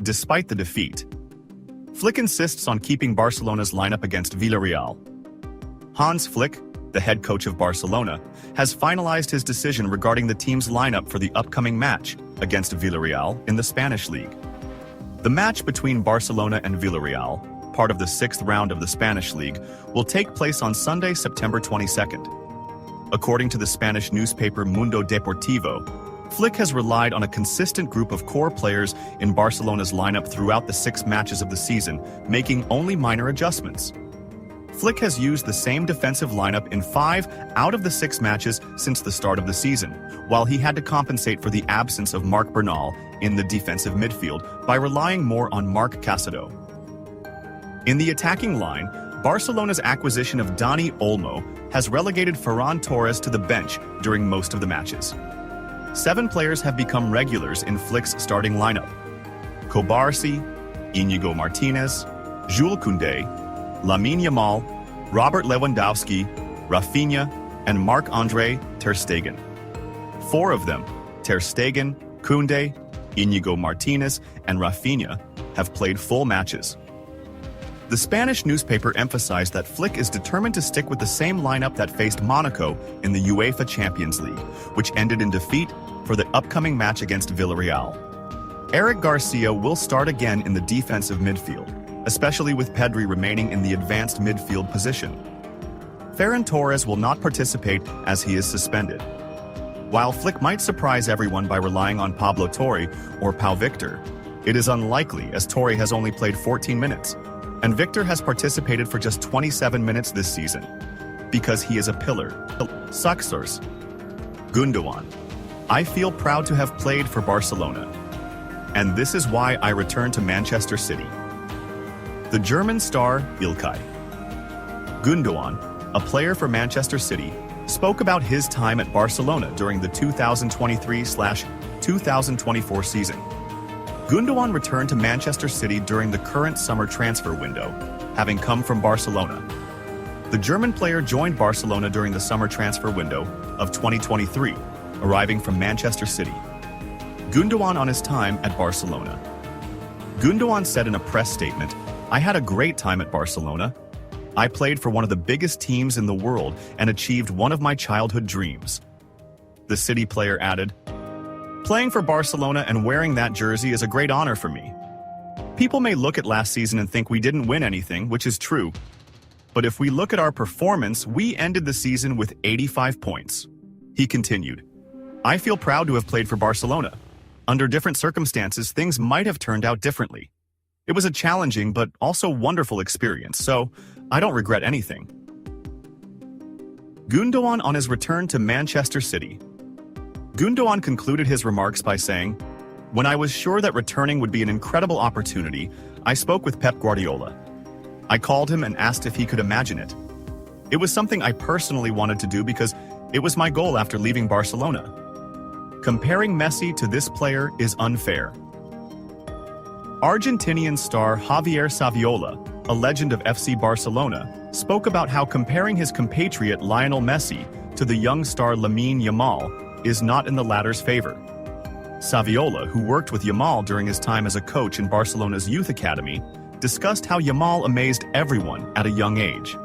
despite the defeat. Flick insists on keeping Barcelona's lineup against Villarreal. Hans Flick, the head coach of Barcelona, has finalized his decision regarding the team's lineup for the upcoming match against Villarreal in the Spanish League. The match between Barcelona and Villarreal, part of the 6th round of the Spanish League, will take place on Sunday, September 22nd. According to the Spanish newspaper Mundo Deportivo, Flick has relied on a consistent group of core players in Barcelona's lineup throughout the 6 matches of the season, making only minor adjustments. Flick has used the same defensive lineup in 5 out of the 6 matches since the start of the season, while he had to compensate for the absence of Marc Bernal in the defensive midfield by relying more on Marc Casado. In the attacking line, Barcelona's acquisition of Dani Olmo has relegated Ferran Torres to the bench during most of the matches. 7 players have become regulars in Flick's starting lineup: Kobarsi, Íñigo Martínez, Jules Koundé, Lamine Yamal, Robert Lewandowski, Rafinha, and Marc-Andre ter Stegen. 4 of them, ter Stegen, Koundé, Íñigo Martínez, and Rafinha, have played full matches. The Spanish newspaper emphasized that Flick is determined to stick with the same lineup that faced Monaco in the UEFA Champions League, which ended in defeat for the upcoming match against Villarreal. Eric Garcia will start again in the defensive midfield, especially with Pedri remaining in the advanced midfield position. Ferran Torres will not participate as he is suspended. While Flick might surprise everyone by relying on Pablo Torre or Pau Victor, it is unlikely as Torre has only played 14 minutes, and Victor has participated for just 27 minutes this season, because he is a pillar. Success. Gundogan. I feel proud to have played for Barcelona, and this is why I returned to Manchester City. The German star Ilkay Gundogan, a player for Manchester City, spoke about his time at Barcelona during the 2023/2024 season. Gundogan returned to Manchester City during the current summer transfer window, having come from Barcelona. The German player joined Barcelona during the summer transfer window of 2023, arriving from Manchester City. Gundogan on his time at Barcelona. Gundogan said in a press statement, "I had a great time at Barcelona. I played for one of the biggest teams in the world and achieved one of my childhood dreams." The City player added, "Playing for Barcelona and wearing that jersey is a great honor for me. People may look at last season and think we didn't win anything, which is true. But if we look at our performance, we ended the season with 85 points. He continued, "I feel proud to have played for Barcelona. Under different circumstances, things might have turned out differently. It was a challenging but also wonderful experience, so I don't regret anything." Gundogan on his return to Manchester City. Gundogan concluded his remarks by saying, "When I was sure that returning would be an incredible opportunity, I spoke with Pep Guardiola. I called him and asked if he could imagine it. It was something I personally wanted to do because it was my goal after leaving Barcelona. Comparing Messi to this player is unfair." Argentinian star Javier Saviola, a legend of FC Barcelona, spoke about how comparing his compatriot Lionel Messi to the young star Lamine Yamal is not in the latter's favor. Saviola, who worked with Yamal during his time as a coach in Barcelona's youth academy, discussed how Yamal amazed everyone at a young age.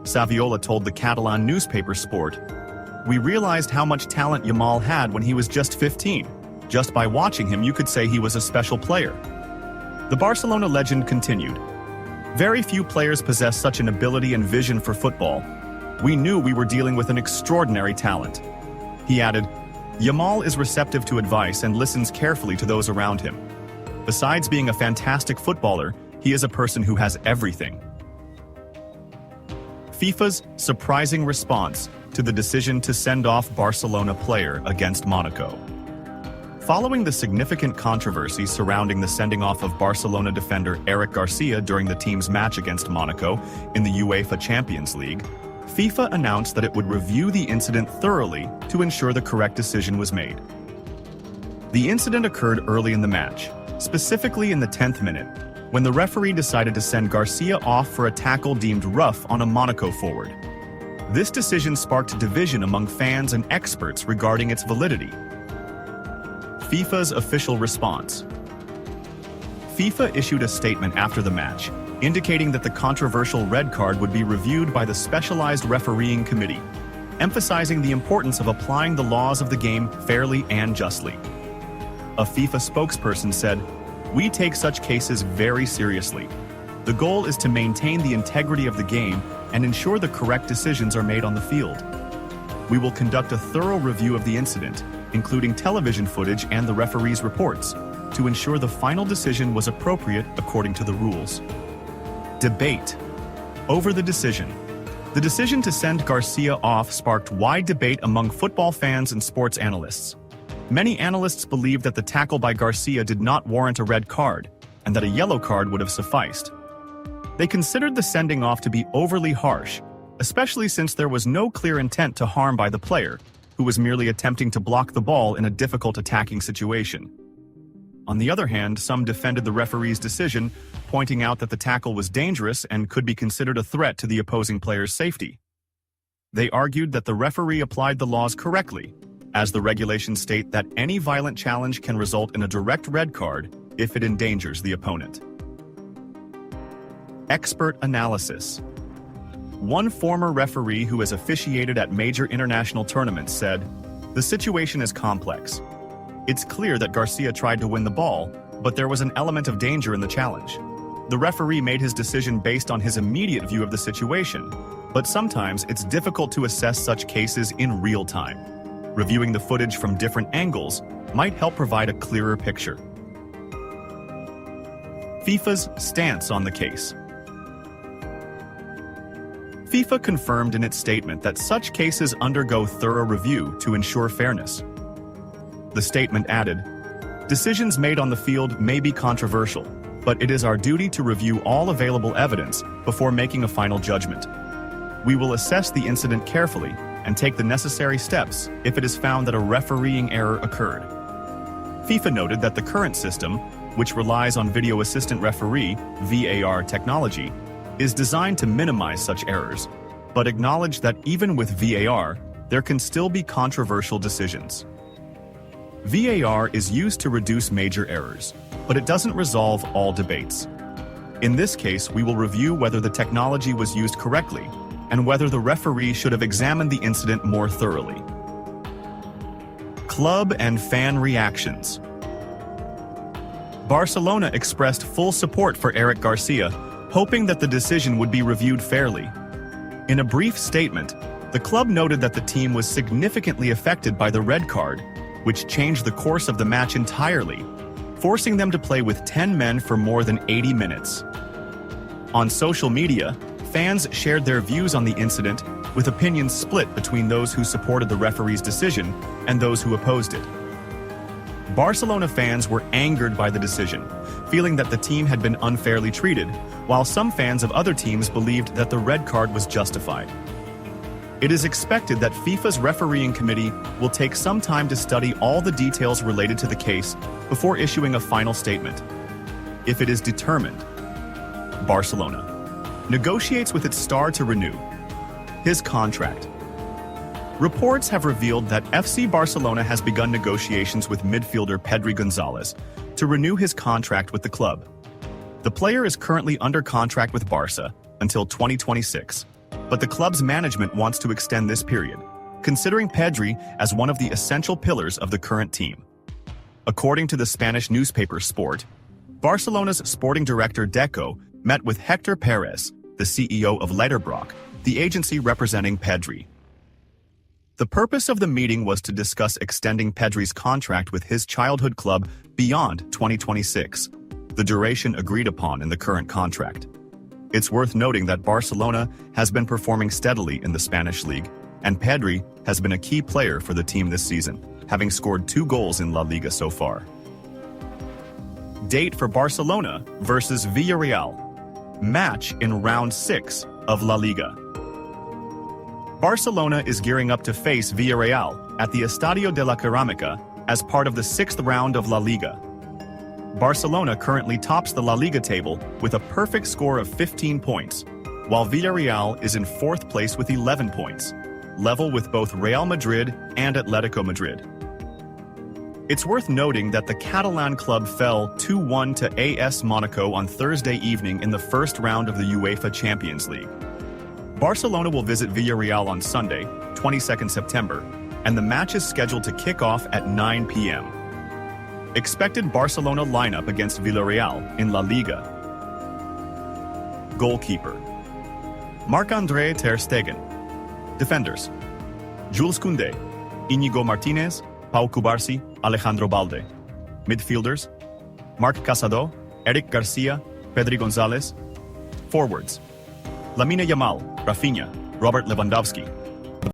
Saviola told the Catalan newspaper Sport, "We realized how much talent Yamal had when he was just 15. Just by watching him, you could say he was a special player." The Barcelona legend continued, "Very few players possess such an ability and vision for football. We knew we were dealing with an extraordinary talent." He added, "Yamal is receptive to advice and listens carefully to those around him. Besides being a fantastic footballer, he is a person who has everything." FIFA's surprising response to the decision to send off Barcelona player against Monaco. Following the significant controversy surrounding the sending off of Barcelona defender Eric Garcia during the team's match against Monaco in the UEFA Champions League, FIFA announced that it would review the incident thoroughly to ensure the correct decision was made. The incident occurred early in the match, specifically in the 10th minute, when the referee decided to send Garcia off for a tackle deemed rough on a Monaco forward. This decision sparked division among fans and experts regarding its validity. FIFA's official response. FIFA issued a statement after the match, indicating that the controversial red card would be reviewed by the specialized refereeing committee, emphasizing the importance of applying the laws of the game fairly and justly. A FIFA spokesperson said, "We take such cases very seriously. The goal is to maintain the integrity of the game and ensure the correct decisions are made on the field. We will conduct a thorough review of the incident, including television footage and the referee's reports, to ensure the final decision was appropriate according to the rules." Debate over the decision. The decision to send Garcia off sparked wide debate among football fans and sports analysts. Many analysts believed that the tackle by Garcia did not warrant a red card, and that a yellow card would have sufficed. They considered the sending off to be overly harsh, especially since there was no clear intent to harm by the player, who was merely attempting to block the ball in a difficult attacking situation. On the other hand, some defended the referee's decision, pointing out that the tackle was dangerous and could be considered a threat to the opposing player's safety. They argued that the referee applied the laws correctly, as the regulations state that any violent challenge can result in a direct red card if it endangers the opponent. Expert analysis. One former referee who has officiated at major international tournaments said, "The situation is complex. It's clear that Garcia tried to win the ball, but there was an element of danger in the challenge. The referee made his decision based on his immediate view of the situation, but sometimes it's difficult to assess such cases in real time. Reviewing the footage from different angles might help provide a clearer picture." FIFA's stance on the case. FIFA confirmed in its statement that such cases undergo thorough review to ensure fairness. The statement added, "Decisions made on the field may be controversial, but it is our duty to review all available evidence before making a final judgment. We will assess the incident carefully and take the necessary steps if it is found that a refereeing error occurred." FIFA noted that the current system, which relies on video assistant referee (VAR) technology, is designed to minimize such errors, but acknowledged that even with VAR, there can still be controversial decisions. VAR is used to reduce major errors, but it doesn't resolve all debates. In this case, we will review whether the technology was used correctly and whether the referee should have examined the incident more thoroughly. Club and fan reactions. Barcelona expressed full support for Eric Garcia, hoping that the decision would be reviewed fairly. In a brief statement, the club noted that the team was significantly affected by the red card, which changed the course of the match entirely, forcing them to play with 10 men for more than 80 minutes. On social media, fans shared their views on the incident, with opinions split between those who supported the referee's decision and those who opposed it. Barcelona fans were angered by the decision, feeling that the team had been unfairly treated, while some fans of other teams believed that the red card was justified. It is expected that FIFA's refereeing committee will take some time to study all the details related to the case before issuing a final statement. If it is determined, Barcelona negotiates with its star to renew his contract. Reports have revealed that FC Barcelona has begun negotiations with midfielder Pedri Gonzalez to renew his contract with the club. The player is currently under contract with Barca until 2026, but the club's management wants to extend this period, considering Pedri as one of the essential pillars of the current team. According to the Spanish newspaper Sport, Barcelona's sporting director Deco met with Hector Perez, the CEO of Letterbrock, the agency representing Pedri. The purpose of the meeting was to discuss extending Pedri's contract with his childhood club beyond 2026, the duration agreed upon in the current contract. It's worth noting that Barcelona has been performing steadily in the Spanish league, and Pedri has been a key player for the team this season, having scored 2 goals in La Liga so far. Date for Barcelona versus Villarreal. Match in round 6 of La Liga. Barcelona is gearing up to face Villarreal at the Estadio de la Cerámica as part of the 6th round of La Liga. Barcelona currently tops the La Liga table with a perfect score of 15 points, while Villarreal is in 4th place with 11 points, level with both Real Madrid and Atletico Madrid. It's worth noting that the Catalan club fell 2-1 to AS Monaco on Thursday evening in the first round of the UEFA Champions League. Barcelona will visit Villarreal on Sunday, 22nd September, and the match is scheduled to kick off at 9 p.m. Expected Barcelona lineup against Villarreal in La Liga. Goalkeeper: Marc-André ter Stegen. Defenders: Jules Koundé, Íñigo Martínez, Pau Cubarsí, Alejandro Balde. Midfielders: Marc Casado, Eric Garcia, Pedri González. Forwards: Lamine Yamal, Rafinha, Robert Lewandowski.